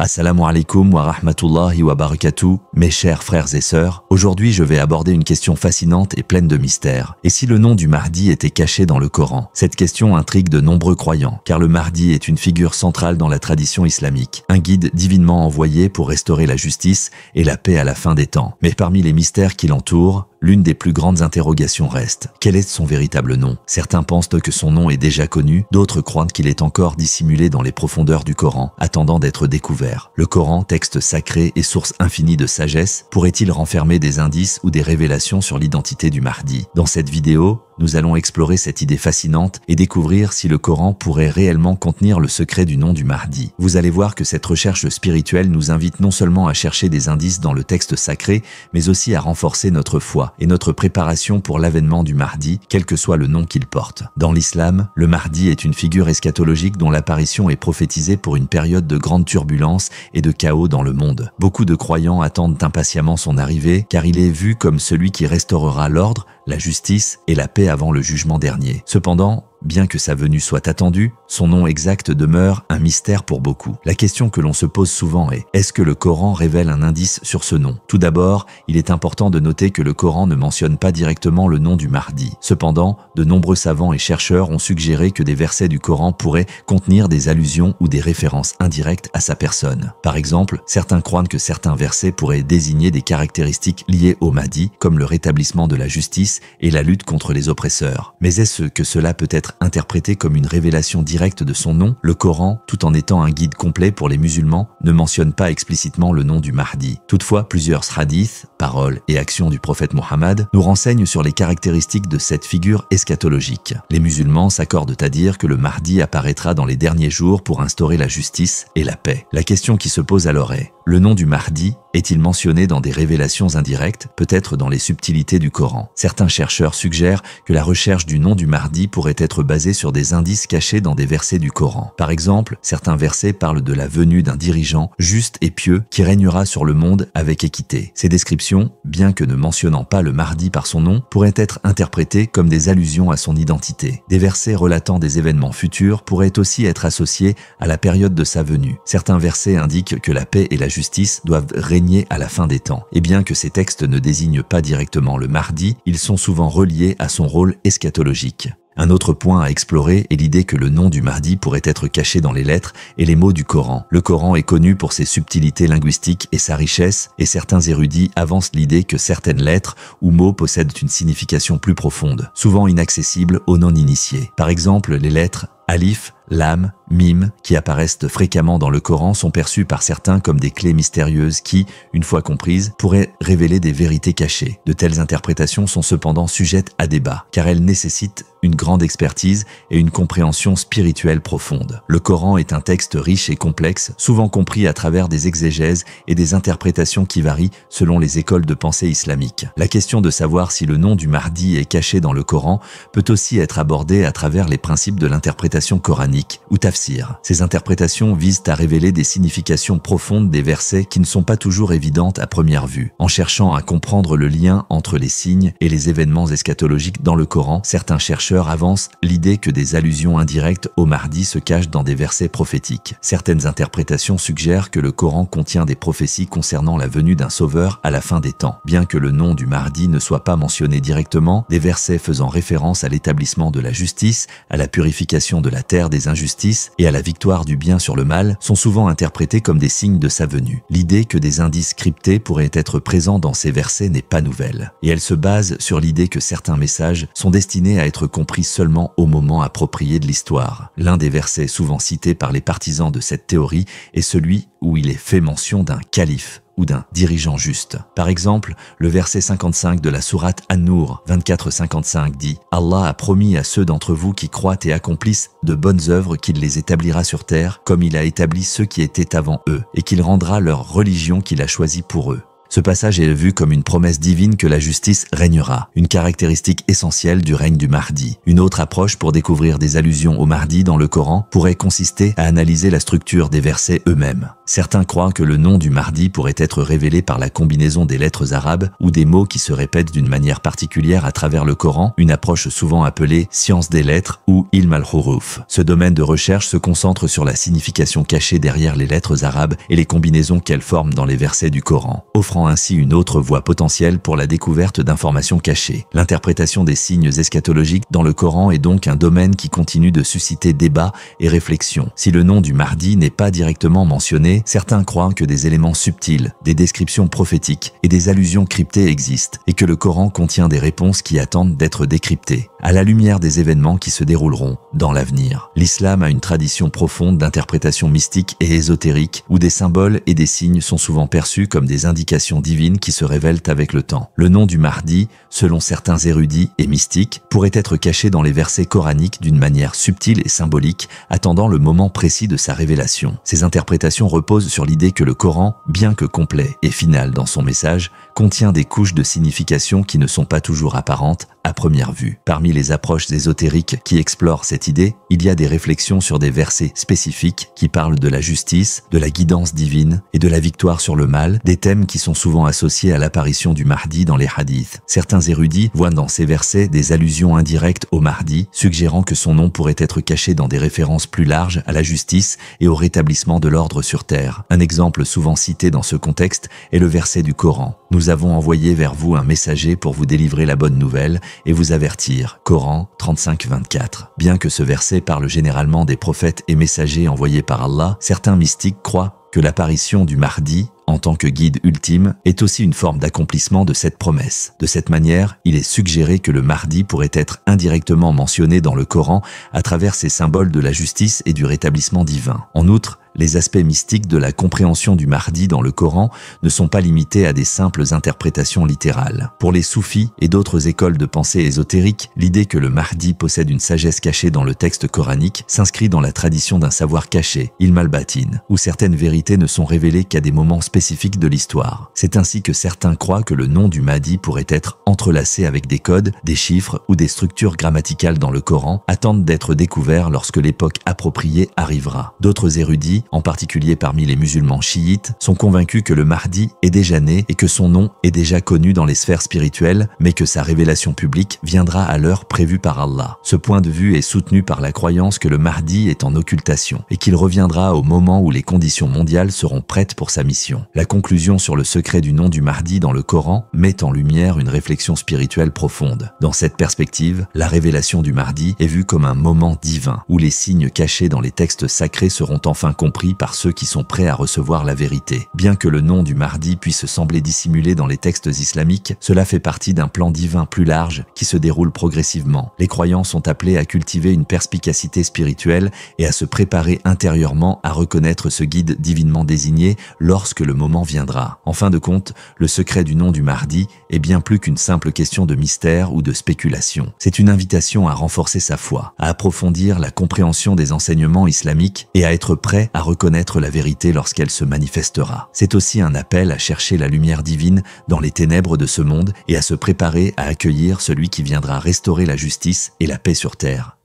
Assalamu alaikum wa rahmatullahi wa barakatuh, mes chers frères et sœurs. Aujourd'hui, je vais aborder une question fascinante et pleine de mystères. Et si le nom du Mahdi était caché dans le Coran? Cette question intrigue de nombreux croyants, car le Mahdi est une figure centrale dans la tradition islamique, un guide divinement envoyé pour restaurer la justice et la paix à la fin des temps. Mais parmi les mystères qui l'entourent, l'une des plus grandes interrogations reste. Quel est son véritable nom? Certains pensent que son nom est déjà connu, d'autres croient qu'il est encore dissimulé dans les profondeurs du Coran, attendant d'être découvert. Le Coran, texte sacré et source infinie de sagesse, pourrait-il renfermer des indices ou des révélations sur l'identité du Mahdi? Dans cette vidéo, nous allons explorer cette idée fascinante et découvrir si le Coran pourrait réellement contenir le secret du nom du Mahdi. Vous allez voir que cette recherche spirituelle nous invite non seulement à chercher des indices dans le texte sacré, mais aussi à renforcer notre foi et notre préparation pour l'avènement du Mahdi, quel que soit le nom qu'il porte. Dans l'islam, le Mahdi est une figure eschatologique dont l'apparition est prophétisée pour une période de grande turbulence et de chaos dans le monde. Beaucoup de croyants attendent impatiemment son arrivée, car il est vu comme celui qui restaurera l'ordre, la justice et la paix avant le jugement dernier. Cependant, bien que sa venue soit attendue, son nom exact demeure un mystère pour beaucoup. La question que l'on se pose souvent est: est-ce que le Coran révèle un indice sur ce nom? Tout d'abord, il est important de noter que le Coran ne mentionne pas directement le nom du Mahdi. Cependant, de nombreux savants et chercheurs ont suggéré que des versets du Coran pourraient contenir des allusions ou des références indirectes à sa personne. Par exemple, certains croient que certains versets pourraient désigner des caractéristiques liées au Mahdi, comme le rétablissement de la justice et la lutte contre les oppresseurs. Mais est-ce que cela peut être interprété comme une révélation directe de son nom? Le Coran, tout en étant un guide complet pour les musulmans, ne mentionne pas explicitement le nom du Mahdi. Toutefois, plusieurs hadiths, paroles et actions du prophète Mohammed nous renseignent sur les caractéristiques de cette figure eschatologique. Les musulmans s'accordent à dire que le Mahdi apparaîtra dans les derniers jours pour instaurer la justice et la paix. La question qui se pose alors est: le nom du Mahdi est-il mentionné dans des révélations indirectes, peut-être dans les subtilités du Coran? Certains chercheurs suggèrent que la recherche du nom du Mahdi pourrait être basée sur des indices cachés dans des versets du Coran. Par exemple, certains versets parlent de la venue d'un dirigeant juste et pieux qui régnera sur le monde avec équité. Ces descriptions, bien que ne mentionnant pas le Mahdi par son nom, pourraient être interprétées comme des allusions à son identité. Des versets relatant des événements futurs pourraient aussi être associés à la période de sa venue. Certains versets indiquent que la paix et la justice doivent régner à la fin des temps. Et bien que ces textes ne désignent pas directement le Mahdi, ils sont souvent reliés à son rôle eschatologique. Un autre point à explorer est l'idée que le nom du Mahdi pourrait être caché dans les lettres et les mots du Coran. Le Coran est connu pour ses subtilités linguistiques et sa richesse, et certains érudits avancent l'idée que certaines lettres ou mots possèdent une signification plus profonde, souvent inaccessible aux non-initiés. Par exemple, les lettres Alif, Lam, Mim, qui apparaissent fréquemment dans le Coran, sont perçues par certains comme des clés mystérieuses qui, une fois comprises, pourraient révéler des vérités cachées. De telles interprétations sont cependant sujettes à débat, car elles nécessitent une grande expertise et une compréhension spirituelle profonde. Le Coran est un texte riche et complexe, souvent compris à travers des exégèses et des interprétations qui varient selon les écoles de pensée islamiques. La question de savoir si le nom du Mahdi est caché dans le Coran peut aussi être abordée à travers les principes de l'interprétation coranique ou tafsir. Ces interprétations visent à révéler des significations profondes des versets qui ne sont pas toujours évidentes à première vue. En cherchant à comprendre le lien entre les signes et les événements eschatologiques dans le Coran, certains chercheurs avancent l'idée que des allusions indirectes au Mahdi se cachent dans des versets prophétiques. Certaines interprétations suggèrent que le Coran contient des prophéties concernant la venue d'un sauveur à la fin des temps. Bien que le nom du Mahdi ne soit pas mentionné directement, des versets faisant référence à l'établissement de la justice, à la purification de la terre des injustices et à la victoire du bien sur le mal sont souvent interprétés comme des signes de sa venue. L'idée que des indices cryptés pourraient être présents dans ces versets n'est pas nouvelle, et elle se base sur l'idée que certains messages sont destinés à être compris seulement au moment approprié de l'histoire. L'un des versets souvent cités par les partisans de cette théorie est celui où il est fait mention d'un calife ou d'un dirigeant juste. Par exemple, le verset 55 de la sourate An-Nur 24-55 dit: Allah a promis à ceux d'entre vous qui croient et accomplissent de bonnes œuvres qu'il les établira sur terre, comme il a établi ceux qui étaient avant eux, et qu'il rendra leur religion qu'il a choisie pour eux. Ce passage est vu comme une promesse divine que la justice régnera, une caractéristique essentielle du règne du Mahdi. Une autre approche pour découvrir des allusions au Mahdi dans le Coran pourrait consister à analyser la structure des versets eux-mêmes. Certains croient que le nom du Mahdi pourrait être révélé par la combinaison des lettres arabes ou des mots qui se répètent d'une manière particulière à travers le Coran, une approche souvent appelée science des lettres ou ilm al-huruf. Ce domaine de recherche se concentre sur la signification cachée derrière les lettres arabes et les combinaisons qu'elles forment dans les versets du Coran, offrant ainsi une autre voie potentielle pour la découverte d'informations cachées. L'interprétation des signes eschatologiques dans le Coran est donc un domaine qui continue de susciter débat et réflexion. Si le nom du Mahdi n'est pas directement mentionné, certains croient que des éléments subtils, des descriptions prophétiques et des allusions cryptées existent et que le Coran contient des réponses qui attendent d'être décryptées, à la lumière des événements qui se dérouleront dans l'avenir. L'islam a une tradition profonde d'interprétation mystique et ésotérique où des symboles et des signes sont souvent perçus comme des indications divines qui se révèlent avec le temps. Le nom du Mahdi, selon certains érudits et mystiques, pourrait être caché dans les versets coraniques d'une manière subtile et symbolique, attendant le moment précis de sa révélation. Ces interprétations reposent sur l'idée que le Coran, bien que complet et final dans son message, contient des couches de signification qui ne sont pas toujours apparentes à première vue. Parmi les approches ésotériques qui explorent cette idée, il y a des réflexions sur des versets spécifiques qui parlent de la justice, de la guidance divine et de la victoire sur le mal, des thèmes qui sont souvent associés à l'apparition du Mahdi dans les hadiths. Certains érudits voient dans ces versets des allusions indirectes au Mahdi, suggérant que son nom pourrait être caché dans des références plus larges à la justice et au rétablissement de l'ordre sur terre. Un exemple souvent cité dans ce contexte est le verset du Coran. Nous avons envoyé vers vous un messager pour vous délivrer la bonne nouvelle et vous avertir. Coran 35-24. Bien que ce verset parle généralement des prophètes et messagers envoyés par Allah, certains mystiques croient que l'apparition du Mahdi, en tant que guide ultime, est aussi une forme d'accomplissement de cette promesse. De cette manière, il est suggéré que le Mahdi pourrait être indirectement mentionné dans le Coran à travers ces symboles de la justice et du rétablissement divin. En outre, les aspects mystiques de la compréhension du Mahdi dans le Coran ne sont pas limités à des simples interprétations littérales. Pour les soufis et d'autres écoles de pensée ésotérique, l'idée que le Mahdi possède une sagesse cachée dans le texte coranique s'inscrit dans la tradition d'un savoir caché, ilm al-batin, où certaines vérités ne sont révélées qu'à des moments spécifiques de l'histoire. C'est ainsi que certains croient que le nom du Mahdi pourrait être entrelacé avec des codes, des chiffres ou des structures grammaticales dans le Coran, attendent d'être découverts lorsque l'époque appropriée arrivera. D'autres érudits, en particulier parmi les musulmans chiites, sont convaincus que le Mahdi est déjà né et que son nom est déjà connu dans les sphères spirituelles, mais que sa révélation publique viendra à l'heure prévue par Allah. Ce point de vue est soutenu par la croyance que le Mahdi est en occultation et qu'il reviendra au moment où les conditions mondiales seront prêtes pour sa mission. La conclusion sur le secret du nom du Mahdi dans le Coran met en lumière une réflexion spirituelle profonde. Dans cette perspective, la révélation du Mahdi est vue comme un moment divin, où les signes cachés dans les textes sacrés seront enfin compris par ceux qui sont prêts à recevoir la vérité. Bien que le nom du Mahdi puisse sembler dissimulé dans les textes islamiques, cela fait partie d'un plan divin plus large qui se déroule progressivement. Les croyants sont appelés à cultiver une perspicacité spirituelle et à se préparer intérieurement à reconnaître ce guide divinement désigné lorsque le moment viendra. En fin de compte, le secret du nom du Mahdi est bien plus qu'une simple question de mystère ou de spéculation. C'est une invitation à renforcer sa foi, à approfondir la compréhension des enseignements islamiques et à être prêt à reconnaître la vérité lorsqu'elle se manifestera. C'est aussi un appel à chercher la lumière divine dans les ténèbres de ce monde et à se préparer à accueillir celui qui viendra restaurer la justice et la paix sur terre.